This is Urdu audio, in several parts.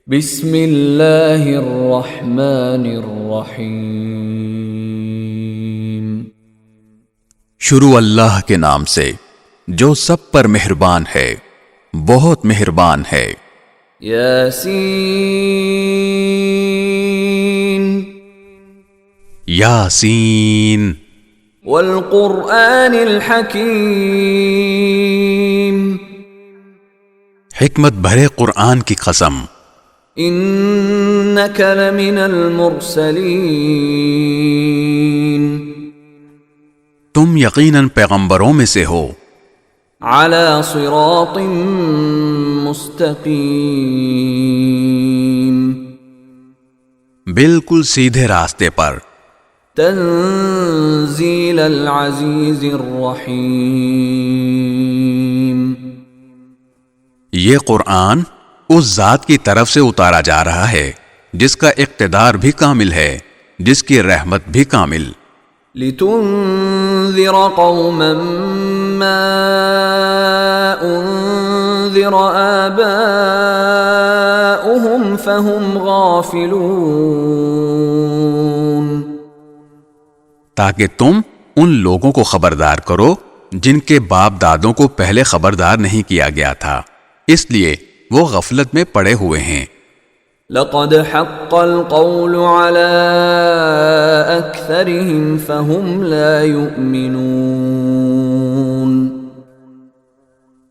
بسم اللہ الرحمن الرحیم۔ شروع اللہ کے نام سے جو سب پر مہربان ہے، بہت مہربان ہے۔ یاسین یاسین والقرآن الحکیم، حکمت بھرے قرآن کی قسم، انک لمن المرسلین، تم یقیناً پیغمبروں میں سے ہو، علی صراط مستقیم، بالکل سیدھے راستے پر، تنزیل العزیز الرحیم، یہ قرآن اس ذات کی طرف سے اتارا جا رہا ہے جس کا اقتدار بھی کامل ہے، جس کی رحمت بھی کامل، لتنذر قوما ما انذر آباؤهم فهم غافلون، تاکہ تم ان لوگوں کو خبردار کرو جن کے باپ دادوں کو پہلے خبردار نہیں کیا گیا تھا، اس لیے وہ غفلت میں پڑے ہوئے ہیں۔ لقد حق القول على اکثرهم فهم لا يؤمنون،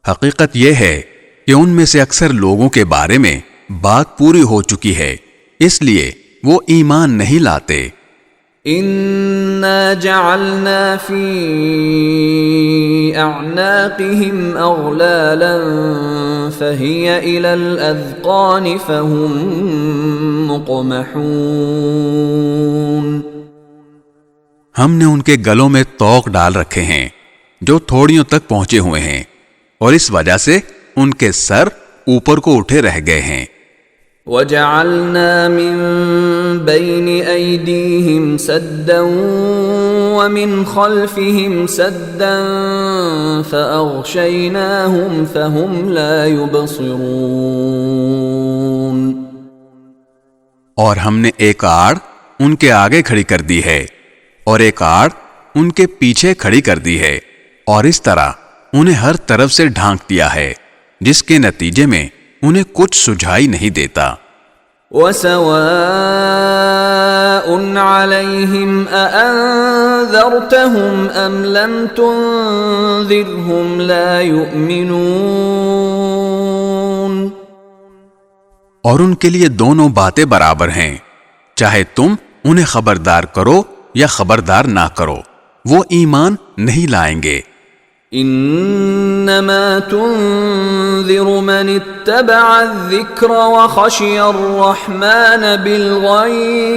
حقیقت یہ ہے کہ ان میں سے اکثر لوگوں کے بارے میں بات پوری ہو چکی ہے، اس لیے وہ ایمان نہیں لاتے۔ انا جعلنا في اعناقهم اغلالا فهي الى الاذقان فهم مقمحون، ہم نے ان کے گلوں میں طوق ڈال رکھے ہیں جو تھوڑیوں تک پہنچے ہوئے ہیں، اور اس وجہ سے ان کے سر اوپر کو اٹھے رہ گئے ہیں۔ وَجَعَلْنَا مِن بَيْنِ أَيْدِيهِمْ سَدًّا وَمِنْ خَلْفِهِمْ سَدًّا فَأَغْشَيْنَاهُمْ فَهُمْ لَا يُبْصِرُونَ، اور ہم نے ایک آڑ ان کے آگے کھڑی کر دی ہے اور ایک آڑ ان کے پیچھے کھڑی کر دی ہے، اور اس طرح انہیں ہر طرف سے ڈھانک دیا ہے، جس کے نتیجے میں انہیں کچھ سجھائی نہیں دیتا۔ وَسَوَاءٌ عَلَيْهِمْ أَأَنذَرْتَهُمْ أَمْ لَمْ تُنذِرْهُمْ لَا يُؤْمِنُونَ، اور ان کے لیے دونوں باتیں برابر ہیں، چاہے تم انہیں خبردار کرو یا خبردار نہ کرو، وہ ایمان نہیں لائیں گے۔ انما تنذر من اتبع الذکر وخشی الرحمن بالغیب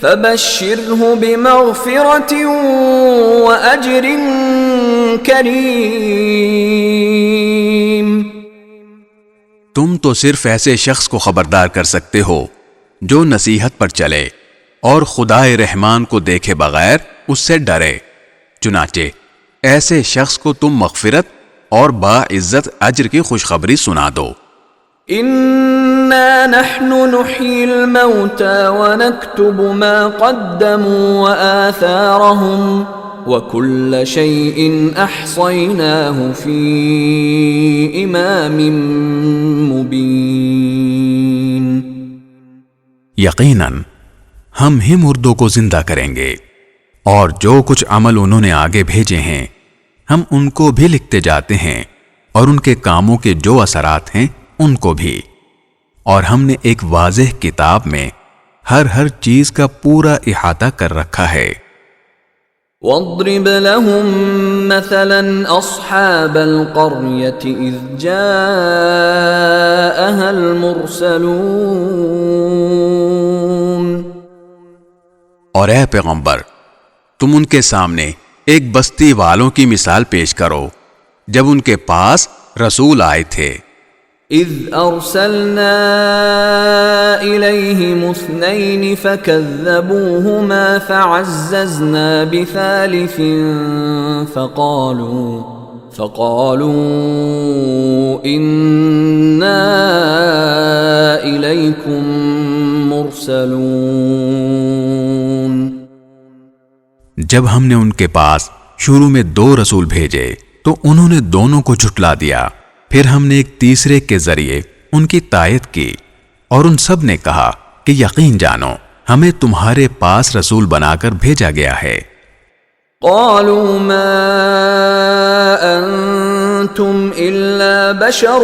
فبشرہ بمغفرۃ واجر کریم، تم تو صرف ایسے شخص کو خبردار کر سکتے ہو جو نصیحت پر چلے اور خدائے رحمان کو دیکھے بغیر اس سے ڈرے، چنانچہ ایسے شخص کو تم مغفرت اور باعزت اجر کی خوشخبری سنا دو۔ انا نحن نحيي الموتى ونكتب ما قدموا وآثارهم وكل شيء احصيناه في امام مبين، یقیناً ہم ہی مردوں کو زندہ کریں گے، اور جو کچھ عمل انہوں نے آگے بھیجے ہیں ہم ان کو بھی لکھتے جاتے ہیں، اور ان کے کاموں کے جو اثرات ہیں ان کو بھی، اور ہم نے ایک واضح کتاب میں ہر چیز کا پورا احاطہ کر رکھا ہے۔ واضرب لهم مثلا اصحاب القرية اذ جاءها المرسلون، اور اے پیغمبر تم ان کے سامنے ایک بستی والوں کی مثال پیش کرو جب ان کے پاس رسول آئے تھے۔ اذ ارسلنا الیہم اثنین فکذبوہما فعززنا بثالث فقالوا انا المرسلون جب ہم نے ان کے پاس شروع میں 2 رسول بھیجے تو انہوں نے دونوں کو جھٹلا دیا، پھر ہم نے ایک تیسرے کے ذریعے ان کی تائید کی، اور ان سب نے کہا کہ یقین جانو ہمیں تمہارے پاس رسول بنا کر بھیجا گیا ہے۔ قالوا ما انتم الا بشر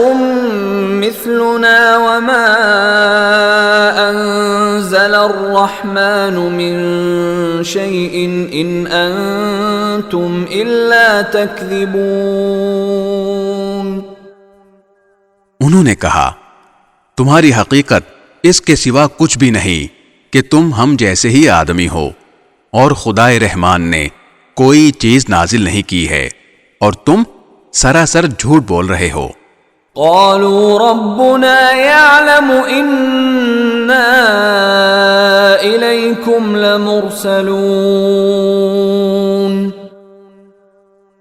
مثلنا وما انزل الرحمن من شيء ان انتم الا تكذبون۔ انہوں نے کہا تمہاری حقیقت اس کے سوا کچھ بھی نہیں کہ تم ہم جیسے ہی آدمی ہو، اور خدائے رحمان نے کوئی چیز نازل نہیں کی ہے اور تم سراسر جھوٹ بول رہے ہو۔ قالوا ربنا يعلم إنا إليكم لمرسلون۔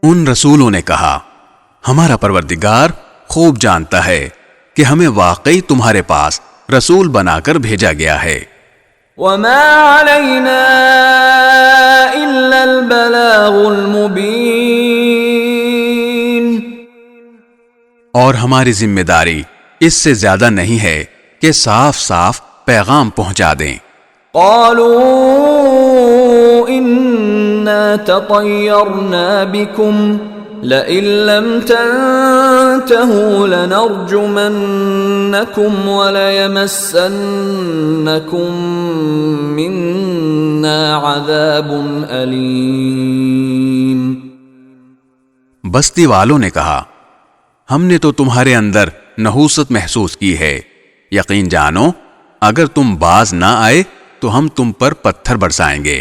ان رسولوں نے کہا ہمارا پروردگار خوب جانتا ہے کہ ہمیں واقعی تمہارے پاس رسول بنا کر بھیجا گیا ہے۔ وما علينا إلا البلاغ المبين۔ اور ہماری ذمہ داری اس سے زیادہ نہیں ہے کہ صاف صاف پیغام پہنچا دیں۔ قالوا إنا تطيرنا بكم لئن لم تنتهوا لنرجمنكم وليمسنكم منا عذاب أليم۔ بستی والوں نے کہا ہم نے تو تمہارے اندر نحوست محسوس کی ہے، یقین جانو اگر تم باز نہ آئے تو ہم تم پر پتھر برسائیں گے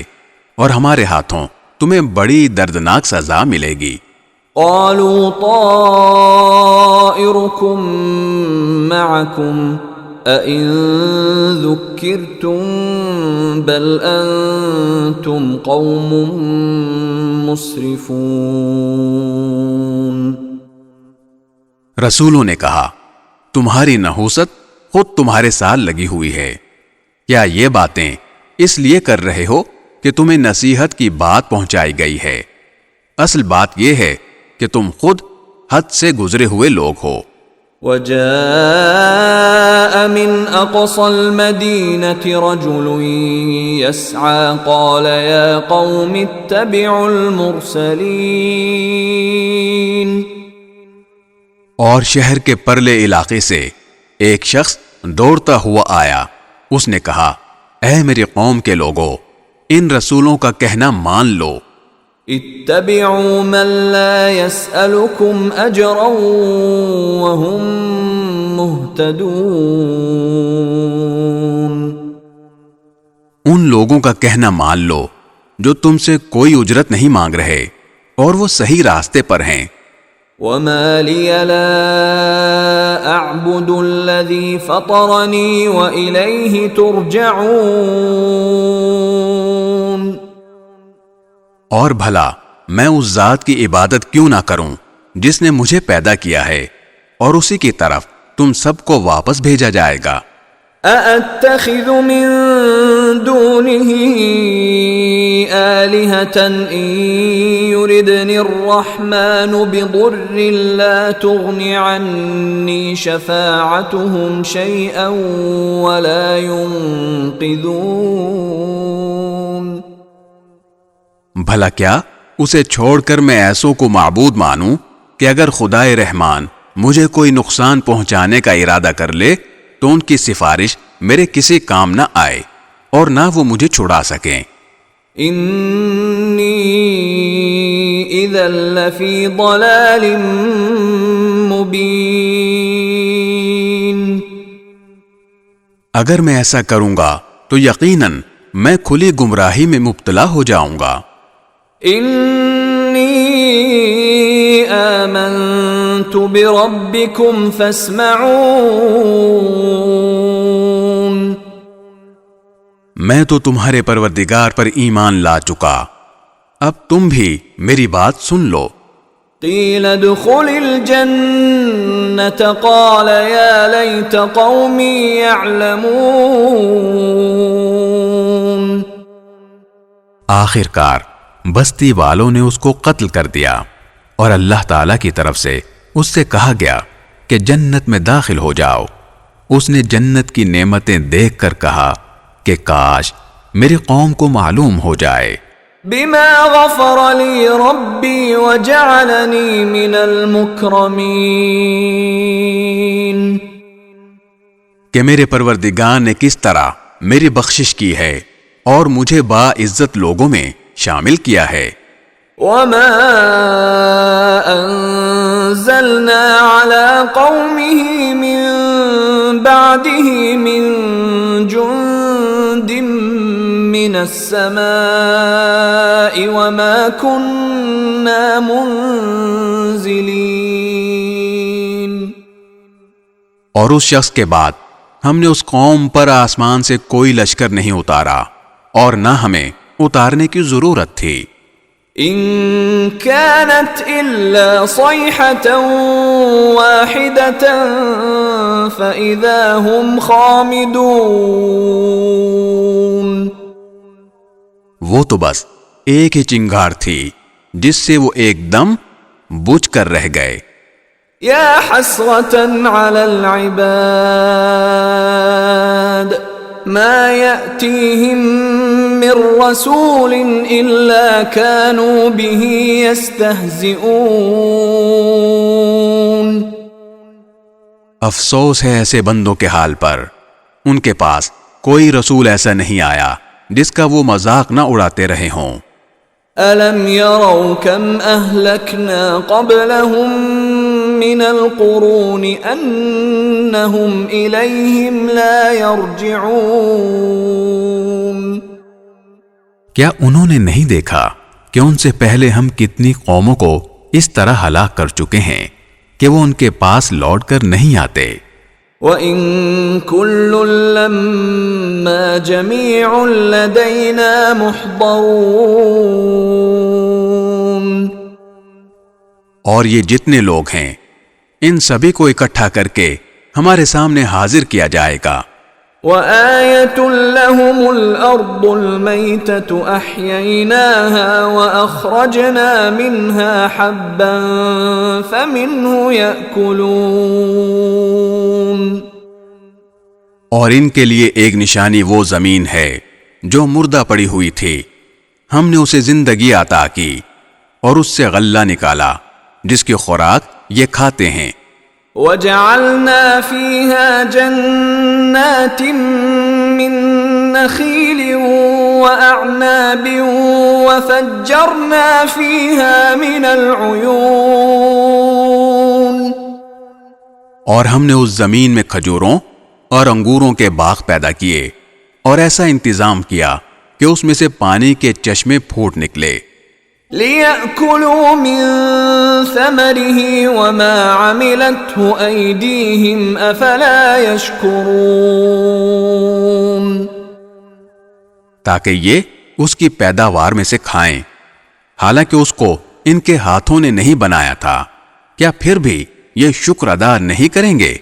اور ہمارے ہاتھوں تمہیں بڑی دردناک سزا ملے گی۔ قالوا طائركم معكم أئن ذكرتم بل أنتم قوم مسرفون۔ رسولوں نے کہا تمہاری نحوست خود تمہارے ساتھ لگی ہوئی ہے، کیا یہ باتیں اس لیے کر رہے ہو کہ تمہیں نصیحت کی بات پہنچائی گئی ہے؟ اصل بات یہ ہے کہ تم خود حد سے گزرے ہوئے لوگ ہو۔ وجاء من اقصى المدينة رجل يسعى قال يا قوم اتبعوا المرسلين۔ اور شہر کے پرلے علاقے سے ایک شخص دوڑتا ہوا آیا، اس نے کہا اے میری قوم کے لوگوں ان رسولوں کا کہنا مان لو۔ اتبعوا من لا يسألكم اجرا وهم مهتدون۔ ان لوگوں کا کہنا مان لو جو تم سے کوئی اجرت نہیں مانگ رہے اور وہ صحیح راستے پر ہیں۔ وما لي لا اعبد الذي فطرني وإليه ترجعون۔ اور بھلا میں اس ذات کی عبادت کیوں نہ کروں جس نے مجھے پیدا کیا ہے اور اسی کی طرف تم سب کو واپس بھیجا جائے گا۔ أأتخذ من دونه آلهة إن يردني الرحمن بضر لا تغن عني شفاعتهم شيئا ولا ينقذون۔ بھلا کیا اسے چھوڑ کر میں ایسوں کو معبود مانوں کہ اگر خدائے رحمان مجھے کوئی نقصان پہنچانے کا ارادہ کر لے تو ان کی سفارش میرے کسی کام نہ آئے اور نہ وہ مجھے چھڑا سکیں۔ انی اذا لفی ضلال مبین۔ اگر میں ایسا کروں گا تو یقیناً میں کھلی گمراہی میں مبتلا ہو جاؤں گا۔ انی آمنت بربکم فاسمعون۔ میں تو تمہارے پروردگار پر ایمان لا چکا، اب تم بھی میری بات سن لو۔ قیل ادخل الجنة قال یا لیت قوم يعلمون. آخر کار بستی والوں نے اس کو قتل کر دیا، اور اللہ تعالی کی طرف سے اس سے کہا گیا کہ جنت میں داخل ہو جاؤ. اس نے جنت کی نعمتیں دیکھ کر کہا کہ کاش میری قوم کو معلوم ہو جائے. بما غفر لي ربي وجعلني من المكرمين. کہ میرے پروردگار نے کس طرح میری بخشش کی ہے اور مجھے باعزت لوگوں میں شامل کیا ہے. وما انزلنا على قومه من بعده من جند من السماء وما كنا منزلين. اور اس شخص کے بعد ہم نے اس قوم پر آسمان سے کوئی لشکر نہیں اتارا اور نہ ہمیں اتارنے کی ضرورت تھی. ان كانت الا صيحة واحدة فاذا هم خامدون. وہ تو بس ایک ہی چنگار تھی جس سے وہ ایک دم بجھ کر رہ گئے. یا حسرة على العباد ما يأتيهم من رسول إلا كانوا به يستهزئون. افسوس ہے ایسے بندوں کے حال پر، ان کے پاس کوئی رسول ایسا نہیں آیا جس کا وہ مذاق نہ اڑاتے رہے ہوں. أَلَمْ يَرَوْا كَمْ أَهْلَكْنَا قَبْلَهُمْ مِنَ الْقُرُونِ أَنَّهُمْ إِلَيْهِمْ لَا يَرْجِعُونَ. کیا انہوں نے نہیں دیکھا کہ ان سے پہلے ہم کتنی قوموں کو اس طرح ہلاک کر چکے ہیں کہ وہ ان کے پاس لوٹ کر نہیں آتے. وَإِن كُلٌّ لَّمَّا جَمِيعٌ لَّدَيْنَا مُحْضَرُونَ. اور یہ جتنے لوگ ہیں ان سبھی کو اکٹھا کر کے ہمارے سامنے حاضر کیا جائے گا. وَآيَةٌ لَّهُمُ الْأَرْضُ الْمَيْتَةُ أَحْيَيْنَاهَا وَأَخْرَجْنَا مِنْهَا حَبًّا فَمِنْهُ يَأْكُلُونَ. اور ان کے لیے ایک نشانی وہ زمین ہے جو مردہ پڑی ہوئی تھی، ہم نے اسے زندگی عطا کی اور اس سے غلہ نکالا جس کی خوراک یہ کھاتے ہیں. وَجَعَلْنَا فِيهَا جَنَّاتٍ مِّن نَّخِيلٍ وَأَعْنَابٍ وَفَجَّرْنَا فِيهَا مِنَ الْعُيُونِ. اور ہم نے اس زمین میں کھجوروں اور انگوروں کے باغ پیدا کیے اور ایسا انتظام کیا کہ اس میں سے پانی کے چشمے پھوٹ نکلے. لِيَأْكُلُوا مِن ثَمَرِهِ وَمَا عَمِلَتْهُ أَيْدِيهِمْ أَفَلَا يَشْكُرُونَ. تاکہ یہ اس کی پیداوار میں سے کھائیں، حالانکہ اس کو ان کے ہاتھوں نے نہیں بنایا تھا. کیا پھر بھی یہ شکر ادا نہیں کریں گے؟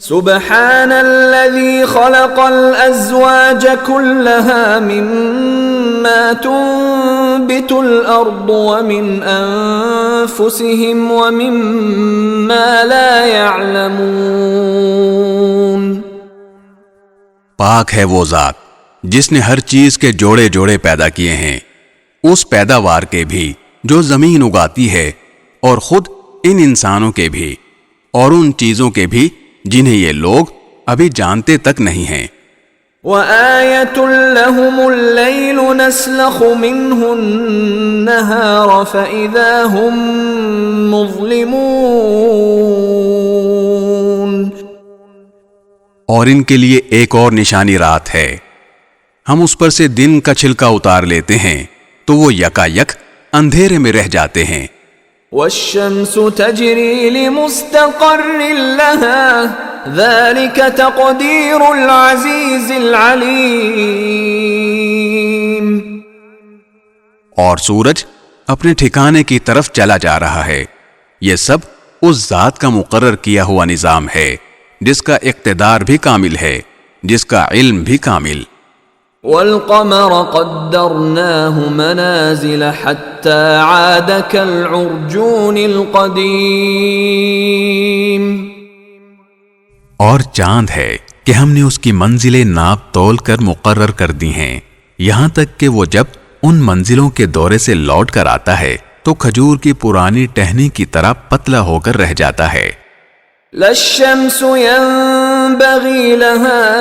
سبحان الذي خلق الأزواج كلها مما تنبت الأرض ومن أنفسهم ومما لا يعلمون. پاک ہے وہ ذات جس نے ہر چیز کے جوڑے جوڑے پیدا کیے ہیں، اس پیداوار کے بھی جو زمین اگاتی ہے اور خود ان انسانوں کے بھی اور ان چیزوں کے بھی جنہیں یہ لوگ ابھی جانتے تک نہیں ہیں. وَآيَةٌ لَّهُمُ اللَّيْلُ نَسْلَخُ مِنْهُ النَّهَارَ فَإِذَا هُمْ مُظْلِمُونَ. اور ان کے لیے ایک اور نشانی رات ہے، ہم اس پر سے دن کا چھلکا اتار لیتے ہیں تو وہ یکا یک اندھیرے میں رہ جاتے ہیں. والشمس تجری لمستقر لها ذلك تقدیر العزیز العلیم. اور سورج اپنے ٹھکانے کی طرف چلا جا رہا ہے، یہ سب اس ذات کا مقرر کیا ہوا نظام ہے جس کا اقتدار بھی کامل ہے، جس کا علم بھی کامل۔ والقمر قدرناه منازل حتى عاد كالعرجون القديم۔ اور چاند ہے کہ ہم نے اس کی منزلیں ناپ تول کر مقرر کر دی ہیں، یہاں تک کہ وہ جب ان منزلوں کے دورے سے لوٹ کر آتا ہے تو کھجور کی پرانی ٹہنی کی طرح پتلا ہو کر رہ جاتا ہے۔ لا الشمس ينبغي لها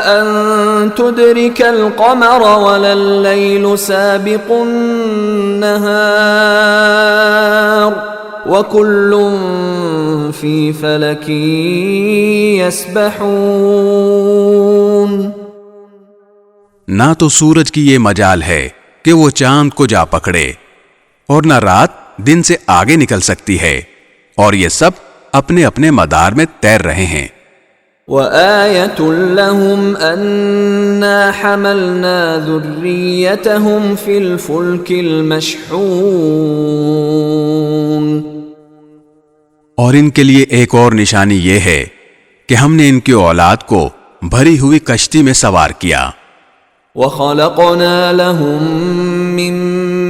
أن تدرك القمر ولا الليل سابق النهار وكل في فلك يسبحون۔ نہ تو سورج کی یہ مجال ہے کہ وہ چاند کو جا پکڑے، اور نہ رات دن سے آگے نکل سکتی ہے، اور یہ سب اپنے اپنے مدار میں تیر رہے ہیں۔ وَآيَةٌ لَهُمْ أَنَّا حَمَلْنَا ذُرِّيَّتَهُمْ فِي الْفُلْكِ الْمَشْحُونِ۔ اور ان کے لیے ایک اور نشانی یہ ہے کہ ہم نے ان کی اولاد کو بھری ہوئی کشتی میں سوار کیا۔ وَخَلَقْنَا لَهُم مِّن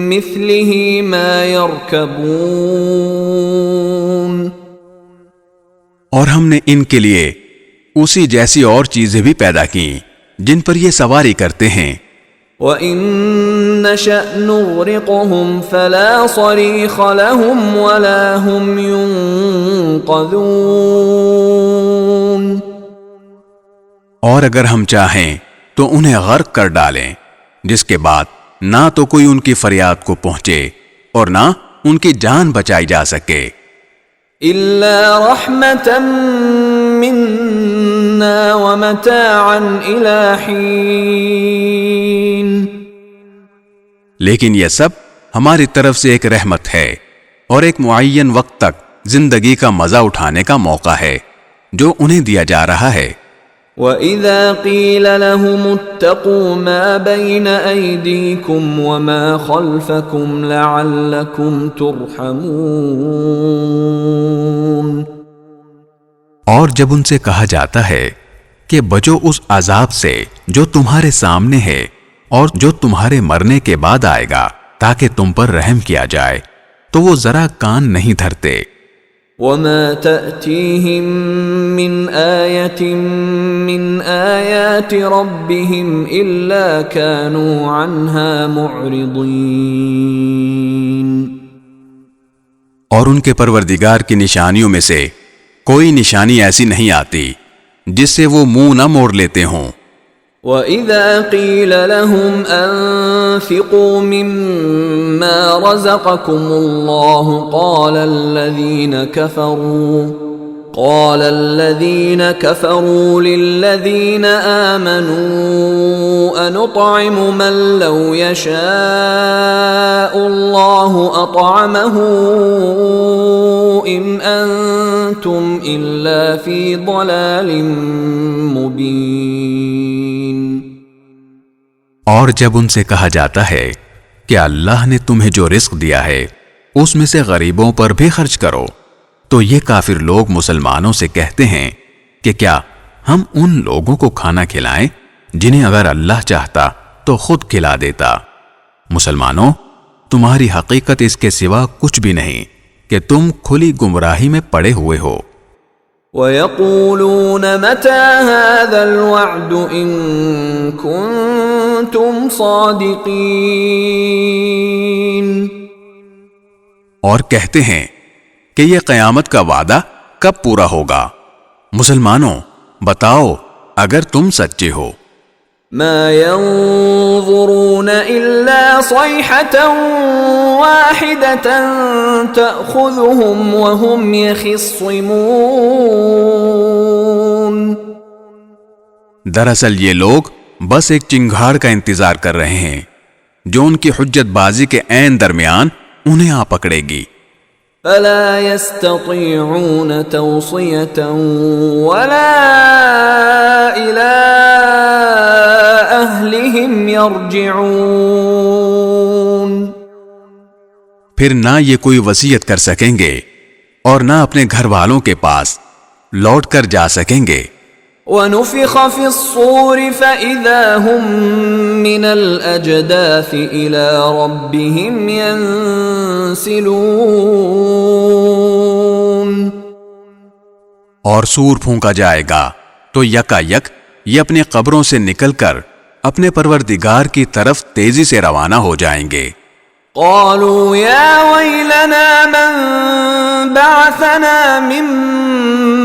مِّثْلِهِ مَا يَرْكَبُونَ۔ اور ہم نے ان کے لیے اسی جیسی اور چیزیں بھی پیدا کی جن پر یہ سواری کرتے ہیں۔ وَإِن نَّشَأْ نُغْرِقْهُمْ فَلَا صَرِيخَ لَهُمْ وَلَا هُمْ يُنقَذُونَ۔ اور اگر ہم چاہیں تو انہیں غرق کر ڈالیں، جس کے بعد نہ تو کوئی ان کی فریاد کو پہنچے اور نہ ان کی جان بچائی جا سکے۔ إِلَّا رَحْمَةً مِّنَّا وَمَتَاعًا إِلَى حِينٍ۔ لیکن یہ سب ہماری طرف سے ایک رحمت ہے اور ایک معین وقت تک زندگی کا مزہ اٹھانے کا موقع ہے جو انہیں دیا جا رہا ہے۔ وَإِذَا قِيلَ لَهُمُ اتَّقُوا مَا بَيْنَ أَيْدِيكُمْ وَمَا خَلْفَكُمْ لَعَلَّكُمْ تُرْحَمُونَ۔ اور جب ان سے کہا جاتا ہے کہ بچو اس عذاب سے جو تمہارے سامنے ہے اور جو تمہارے مرنے کے بعد آئے گا تاکہ تم پر رحم کیا جائے، تو وہ ذرا کان نہیں دھرتے۔ وَمَا تَأْتِيهِم مِّنْ آيَةٍ مِّنْ آيَاتِ رَبِّهِمْ إِلَّا كَانُوا عَنْهَا مُعْرِضِينَ۔ اور ان کے پروردگار کی نشانیوں میں سے کوئی نشانی ایسی نہیں آتی جس سے وہ منہ نہ موڑ لیتے ہوں۔ وَإِذَا قِيلَ لَهُمْ أَنفِقُوا مِمَّا رَزَقَكُمُ اللَّهُ قَالَ الَّذِينَ كَفَرُوا لِلَّذِينَ آمَنُوا أَنُطْعِمُ مَن لَّوْ يَشَاءُ اللَّهُ أَطْعَمَهُ إِنْ أَنتُمْ إِلَّا فِي ضَلَالٍ مُّبِينٍ۔ اور جب ان سے کہا جاتا ہے کہ اللہ نے تمہیں جو رزق دیا ہے اس میں سے غریبوں پر بھی خرچ کرو، تو یہ کافر لوگ مسلمانوں سے کہتے ہیں کہ کیا ہم ان لوگوں کو کھانا کھلائیں جنہیں اگر اللہ چاہتا تو خود کھلا دیتا۔ مسلمانوں، تمہاری حقیقت اس کے سوا کچھ بھی نہیں کہ تم کھلی گمراہی میں پڑے ہوئے ہو۔ وَيَقُولُونَ مَتَى هَذَا الْوَعْدُ إِن كُنتُمْ صَادِقِينَ۔ اور کہتے ہیں کہ یہ قیامت کا وعدہ کب پورا ہوگا؟ مسلمانوں، بتاؤ اگر تم سچے ہو۔ ما ينظرون إلا صيحة واحدة تأخذهم وهم يخصمون۔ دراصل یہ لوگ بس ایک چنگھاڑ کا انتظار کر رہے ہیں جو ان کی حجت بازی کے عین درمیان انہیں آ پکڑے گی۔ فلا يستطيعون توصية ولا إلى أهلهم يرجعون۔ پھر نہ یہ کوئی وصیت کر سکیں گے اور نہ اپنے گھر والوں کے پاس لوٹ کر جا سکیں گے۔ وَنُفِخَ فِي الصُّورِ فَإِذَا هُم مِّنَ الْأَجْدَاثِ إِلَى رَبِّهِمْ يَنسِلُونَ۔ اور سور پھونکا جائے گا تو یکا یک یہ اپنی قبروں سے نکل کر اپنے پروردگار کی طرف تیزی سے روانہ ہو جائیں گے۔ قالوا يا ويلنا من بعثنا من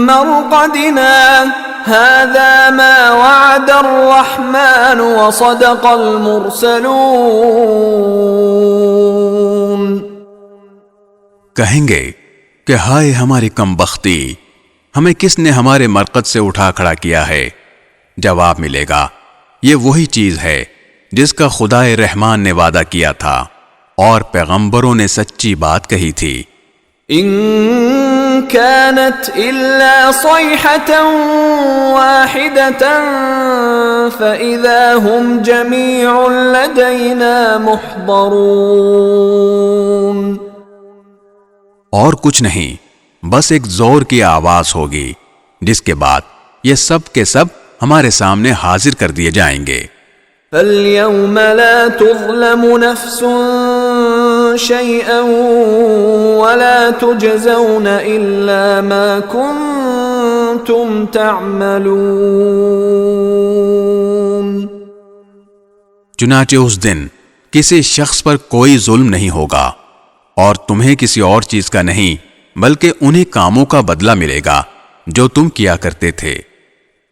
مرقدنا هذا ما وعد الرحمن وصدق المرسلون۔ کہیں گے کہ ہائے ہماری کم بختی، ہمیں کس نے ہمارے مرقد سے اٹھا کھڑا کیا ہے؟ جواب ملے گا یہ وہی چیز ہے جس کا خدائے رحمان نے وعدہ کیا تھا اور پیغمبروں نے سچی بات کہی تھی۔ ان كانت الا صيحة واحدة فاذا هم جميع لدينا محضرون۔ اور کچھ نہیں، بس ایک زور کی آواز ہوگی جس کے بعد یہ سب کے سب ہمارے سامنے حاضر کر دیے جائیں گے۔ فَالْيَوْمَ لَا تُظْلَمُ نَفْسٌ شَيْئًا وَلَا تُجْزَوْنَ إِلَّا مَا كُنْتُمْ تَعْمَلُونَ۔ چنانچہ اس دن کسی شخص پر کوئی ظلم نہیں ہوگا اور تمہیں کسی اور چیز کا نہیں بلکہ انہی کاموں کا بدلہ ملے گا جو تم کیا کرتے تھے۔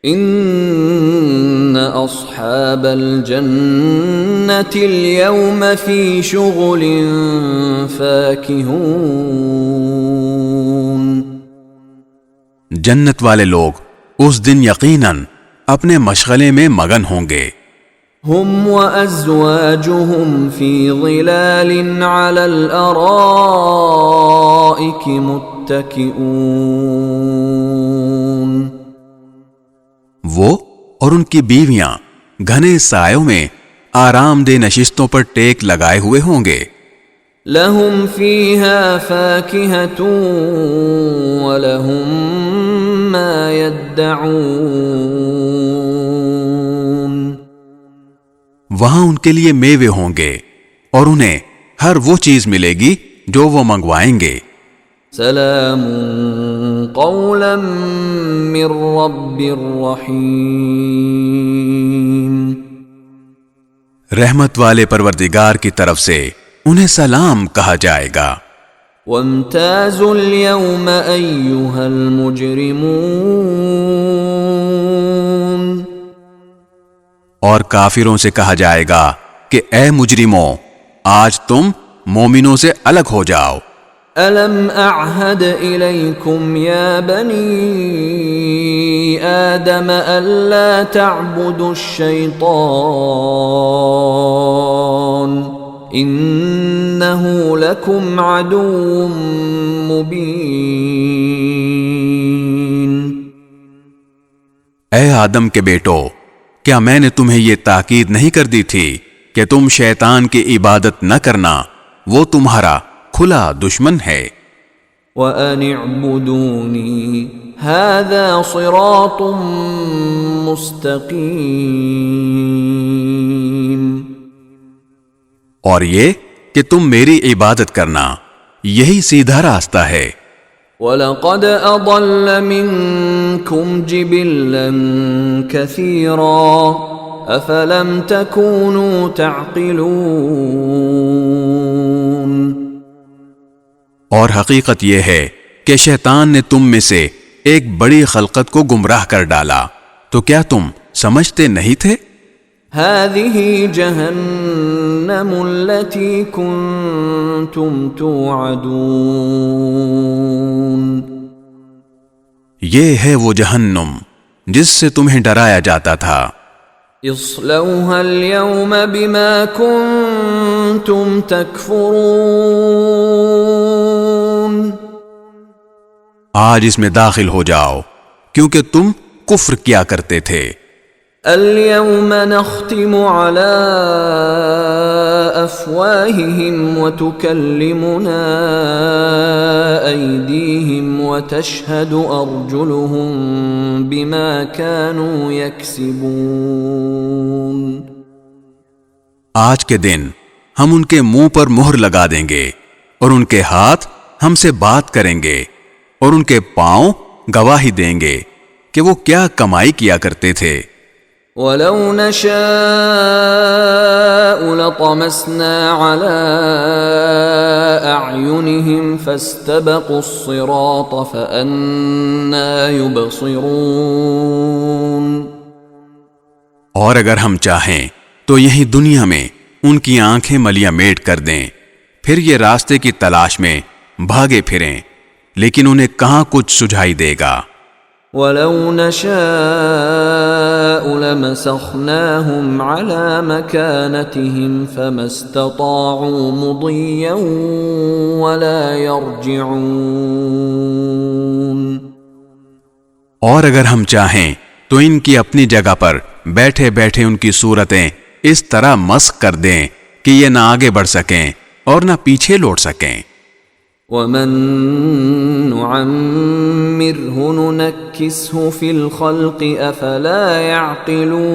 ان اصحاب الجنة اليوم في شغل فاكهون۔ جنت والے لوگ اس دن یقیناً اپنے مشغلے میں مگن ہوں گے۔ هم وازواجهم في ظلال على الارائك متكئون۔ وہ اور ان کی بیویاں گھنے سایوں میں آرام دہ نشستوں پر ٹیک لگائے ہوئے ہوں گے۔ لهم فيها فاكهة ولهم ما يدعون۔ وہاں ان کے لیے میوے ہوں گے اور انہیں ہر وہ چیز ملے گی جو وہ منگوائیں گے۔ سلام قولا من رب رحیم۔ رحمت والے پروردگار کی طرف سے انہیں سلام کہا جائے گا۔ وامتازوا اليوم ایھا المجرمون۔ اور کافروں سے کہا جائے گا کہ اے مجرموں، آج تم مومنوں سے الگ ہو جاؤ۔ أَلَمْ أَعْهَدْ إِلَيْكُمْ يَا بَنِي آدَمَ أَلَّا تَعْبُدُوا الشَّيْطَانَ إِنَّهُ لَكُمْ عَدُوٌّ مُبِينٌ۔ اے آدم کے بیٹو، کیا میں نے تمہیں یہ تاکید نہیں کر دی تھی کہ تم شیطان کی عبادت نہ کرنا، وہ تمہارا کھلا دشمن ہے۔ وَأَنِ اعْبُدُونِي هَذَا صِرَاطٌ مُسْتَقِيمٌ۔ اور یہ کہ تم میری عبادت کرنا، یہی سیدھا راستہ ہے۔ وَلَقَدْ أَضَلَّ مِنْكُمْ جِبِلًّا كَثِيرًا أَفَلَمْ تَكُونُوا تَعْقِلُونَ۔ اور حقیقت یہ ہے کہ شیطان نے تم میں سے ایک بڑی خلقت کو گمراہ کر ڈالا، تو کیا تم سمجھتے نہیں تھے؟ هذه جهنم التي كنتم توعدون۔ یہ ہے وہ جہنم جس سے تمہیں ڈرایا جاتا تھا۔ اصلوها اليوم بما كنتم تكفرون۔ آج اس میں داخل ہو جاؤ کیونکہ تم کفر کیا کرتے تھے۔ اليوم نختم على أفواههم وتكلمنا أيديهم وتشهد أرجلهم بما كانوا يكسبون. آج کے دن ہم ان کے منہ پر مہر لگا دیں گے اور ان کے ہاتھ ہم سے بات کریں گے اور ان کے پاؤں گواہی دیں گے کہ وہ کیا کمائی کیا کرتے تھے. وَلَوْ نَشَاءُ لَطَمَسْنَا عَلَىٰ أَعْيُنِهِمْ فَاسْتَبَقُوا الصِّرَاطَ فَأَنَّىٰ يُبْصِرُونَ. اور اگر ہم چاہیں تو یہی دنیا میں ان کی آنکھیں ملیاں میٹ کر دیں، پھر یہ راستے کی تلاش میں بھاگے پھریں، لیکن انہیں کہاں کچھ سجھائی دے گا. وَلَوْ نَشَاءُ لَمَسَخْنَاهُمْ عَلَىٰ مَكَانَتِهِمْ فَمَا اسْتَطَاعُوا مُضِيًّا وَلَا يَرْجِعُونَ. اور اگر ہم چاہیں تو ان کی اپنی جگہ پر بیٹھے بیٹھے ان کی صورتیں اس طرح مسخ کر دیں کہ یہ نہ آگے بڑھ سکیں اور نہ پیچھے لوٹ سکیں. وَمَن نُعَمِّرْهُ نُنَكِّسْهُ فِي الْخَلْقِ أَفَلَا يَعْقِلُونَ.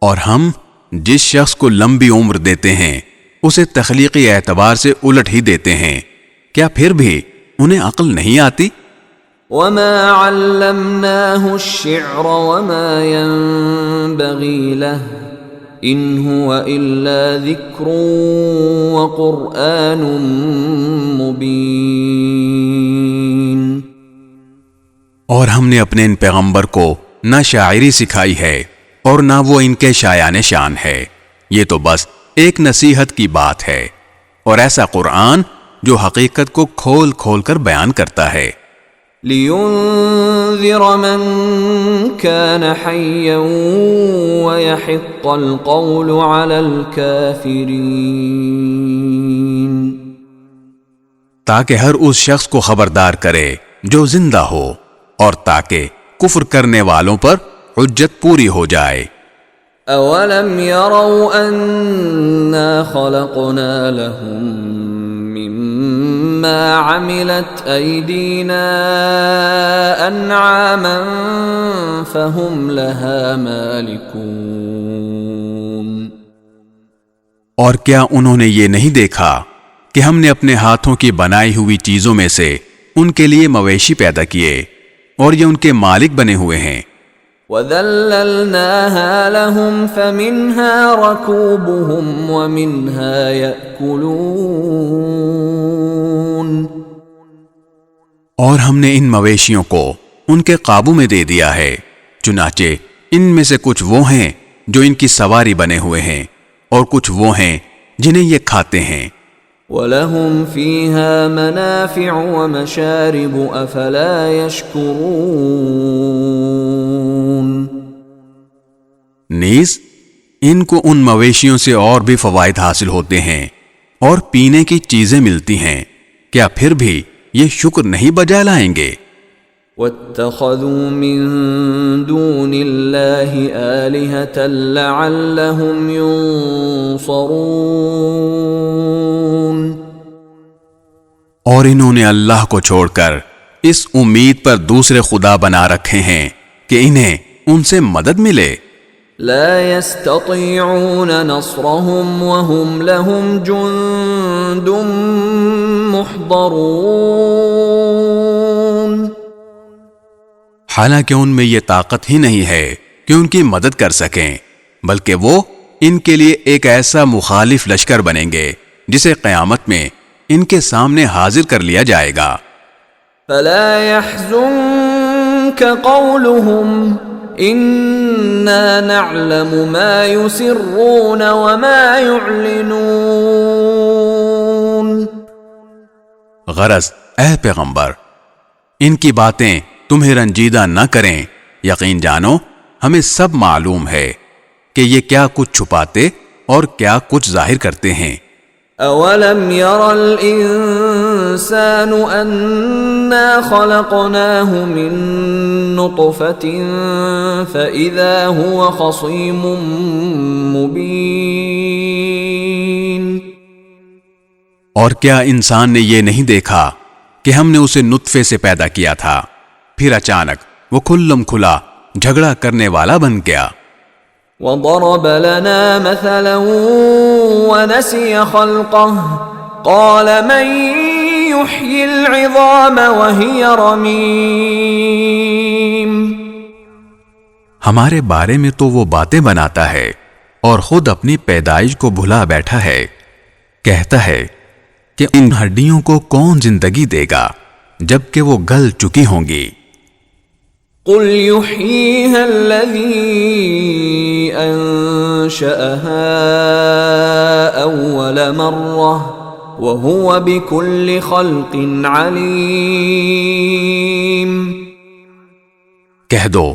اور ہم جس شخص کو لمبی عمر دیتے ہیں اسے تخلیقی اعتبار سے الٹ ہی دیتے ہیں، کیا پھر بھی انہیں عقل نہیں آتی؟ وَمَا عَلَّمْنَاهُ الشِّعْرَ وَمَا يَنبَغِي لَهُ إِنْ هُوَ إِلَّا ذِكْرٌ وَقُرْآنٌ مُبِينٌ. اور ہم نے اپنے ان پیغمبر کو نہ شاعری سکھائی ہے اور نہ وہ ان کے شایان شان ہے، یہ تو بس ایک نصیحت کی بات ہے اور ایسا قرآن جو حقیقت کو کھول کھول کر بیان کرتا ہے. لِيُنذِرَ مَن كَانَ حَيًّا وَيَحِقَّ الْقَوْلُ عَلَى الْكَافِرِينَ. تاکہ ہر اس شخص کو خبردار کرے جو زندہ ہو اور تاکہ کفر کرنے والوں پر حجت پوری ہو جائے. أَوَلَمْ يَرَوْا أَنَّا خَلَقْنَا لَهُم مِّمَّا عَمِلَتْ أَيْدِينَا أَنْعَامًا فَهُمْ لَهَا مَالِكُونَ. اور کیا انہوں نے یہ نہیں دیکھا کہ ہم نے اپنے ہاتھوں کی بنائی ہوئی چیزوں میں سے ان کے لیے مویشی پیدا کیے اور یہ ان کے مالک بنے ہوئے ہیں. وَذَلَّلْنَاهَا لَهُمْ فَمِنْهَا رَكُوبُهُمْ وَمِنْهَا يَأْكُلُونَ. اور ہم نے ان مویشیوں کو ان کے قابو میں دے دیا ہے، چنانچہ ان میں سے کچھ وہ ہیں جو ان کی سواری بنے ہوئے ہیں اور کچھ وہ ہیں جنہیں یہ کھاتے ہیں. وَلَهُمْ فِيهَا مَنَافِعُ وَمَشَارِبُ أَفَلَا يَشْكُرُونَ. نیز ان کو ان مویشیوں سے اور بھی فوائد حاصل ہوتے ہیں اور پینے کی چیزیں ملتی ہیں، کیا پھر بھی یہ شکر نہیں بجا لائیں گے؟ وَاتَّخَذُوا مِن دُونِ اللَّهِ آلِهَةً لَعَلَّهُمْ يُنصَرُونَ. اور انہوں نے اللہ کو چھوڑ کر اس امید پر دوسرے خدا بنا رکھے ہیں کہ انہیں ان سے مدد ملے. لا يستطيعون نصرهم وهم لهم جند محضرون. حالانکہ ان میں یہ طاقت ہی نہیں ہے کہ ان کی مدد کر سکیں، بلکہ وہ ان کے لیے ایک ایسا مخالف لشکر بنیں گے جسے قیامت میں ان کے سامنے حاضر کر لیا جائے گا. فلا يحزنك قولهم إنا نعلم ما يسرون وما يعلنون. غرض اے پیغمبر، ان کی باتیں تمہیں رنجیدہ نہ کریں، یقین جانو ہمیں سب معلوم ہے کہ یہ کیا کچھ چھپاتے اور کیا کچھ ظاہر کرتے ہیں. أولم ير الإنسان أنا خلقناه من نطفة فإذا هو خصيم مبين اور کیا انسان نے یہ نہیں دیکھا کہ ہم نے اسے نطفے سے پیدا کیا تھا، پھر اچانک وہ کھلم کھلا جھگڑا کرنے والا بن گیا۔ وضرب لنا مثلا ونسي خلقه قال من يحيي العظام وهي رميم ہمارے بارے میں تو وہ باتیں بناتا ہے اور خود اپنی پیدائش کو بھلا بیٹھا ہے، کہتا ہے کہ ان ہڈیوں کو کون زندگی دے گا جبکہ وہ گل چکی ہوں گی۔ قل يحييها الذي أنشأها أول مرة وهو بكل خلق عليم کہہ دو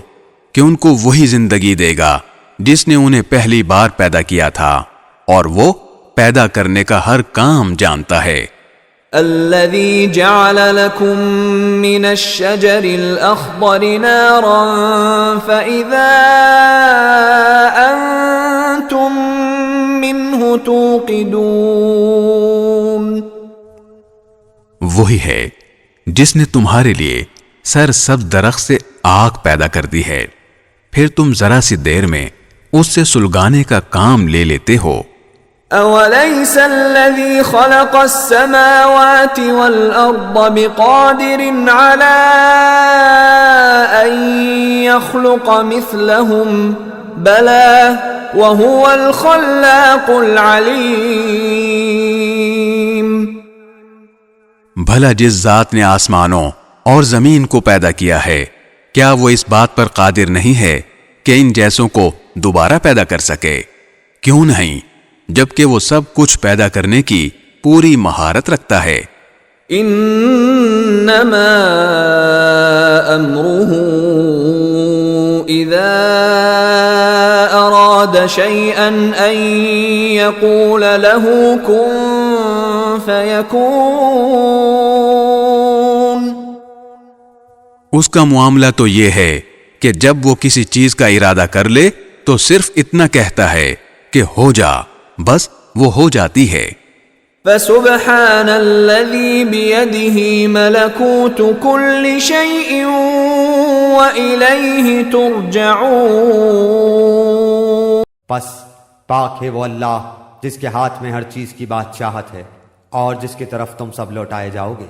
کہ ان کو وہی زندگی دے گا جس نے انہیں پہلی بار پیدا کیا تھا، اور وہ پیدا کرنے کا ہر کام جانتا ہے۔ الذي جعل لكم من الشجر الأخضر نارا فإذا أنتم منه توقدون وہی ہے جس نے تمہارے لیے سرسبز درخت سے آگ پیدا کر دی ہے، پھر تم ذرا سی دیر میں اس سے سلگانے کا کام لے لیتے ہو۔ أوليس الذي خلق السماوات والأرض بقادر على أن يخلق مثلهم بلى وهو الخلاق العليم بھلا جس ذات نے آسمانوں اور زمین کو پیدا کیا ہے، کیا وہ اس بات پر قادر نہیں ہے کہ ان جیسوں کو دوبارہ پیدا کر سکے؟ کیوں نہیں، جبکہ وہ سب کچھ پیدا کرنے کی پوری مہارت رکھتا ہے۔ انما امره اذا اراد شيئا ان يقول له كن فيكون اس کا معاملہ تو یہ ہے کہ جب وہ کسی چیز کا ارادہ کر لے تو صرف اتنا کہتا ہے کہ ہو جا، بس وہ ہو جاتی ہے۔ فسبحان الذي بيده ملكوت كل شيء وإليه ترجعون پس پاک ہے وہ اللہ جس کے ہاتھ میں ہر چیز کی بادشاہت ہے اور جس کی طرف تم سب لوٹائے جاؤ گے۔